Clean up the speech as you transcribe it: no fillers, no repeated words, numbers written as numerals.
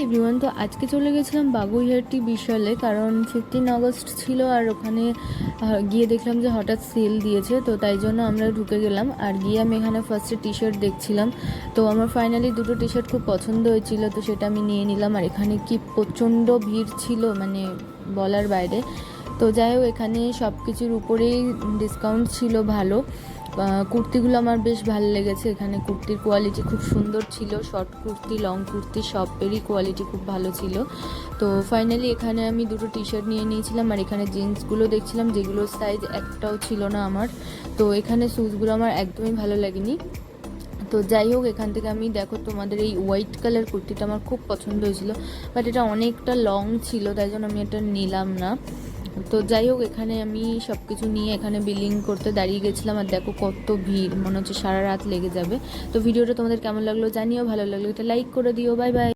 Everyone, তো আজকে চলে গেছিলাম বাগুইহাটি বিশালে, কারণ 15 আগস্ট ছিল আর ওখানে গিয়ে দেখলাম যে হঠাৎ সেল দিয়েছে, তো তাই জন্য আমরা ঢুকে গেলাম। আর গিয়ে আমি এখানে ফার্স্টে টি শার্ট দেখছিলাম, তো আমার ফাইনালি দুটো টি শার্ট খুব পছন্দ হয়েছিল, তো সেটা আমি নিয়ে নিলাম। আর এখানে কি প্রচণ্ড ভিড় ছিল, মানে বলার বাইরে। তো যাই হোক, এখানে সব কিছুর উপরেই ডিসকাউন্ট ছিল ভালো। কুর্তিগুলো আমার বেশ ভালো লেগেছে, এখানে কুর্তির কোয়ালিটি খুব সুন্দর ছিল, শর্ট কুর্তি, লং কুর্তি সবেরই কোয়ালিটি খুব ভালো ছিল। তো ফাইনালি এখানে আমি দুটো টি শার্ট নিয়ে নিয়েছিলাম, আর এখানে জিন্সগুলো দেখছিলাম যেগুলোর সাইজ একটাও ছিল না আমার। তো এখানে শ্যুজগুলো আমার একদমই ভালো লাগেনি। তো যাই হোক, এখান থেকে আমি দেখো তোমাদের এই হোয়াইট কালার কুর্তিটা আমার খুব পছন্দ হয়েছিল, বাট এটা অনেকটা লং ছিল, তাই জন্য আমি এটা নিলাম না। তো যাই হোক, এখানে আমি সব কিছু নিয়ে এখানে বিলিং করতে দাঁড়িয়ে গেছিলাম, আর দেখো কত ভিড়, মনে হচ্ছে সারা রাত লেগে যাবে। তো ভিডিওটা তোমাদের কেমন লাগলো জানিও, ভালো লাগলো এটা লাইক করে দিও। Bye bye.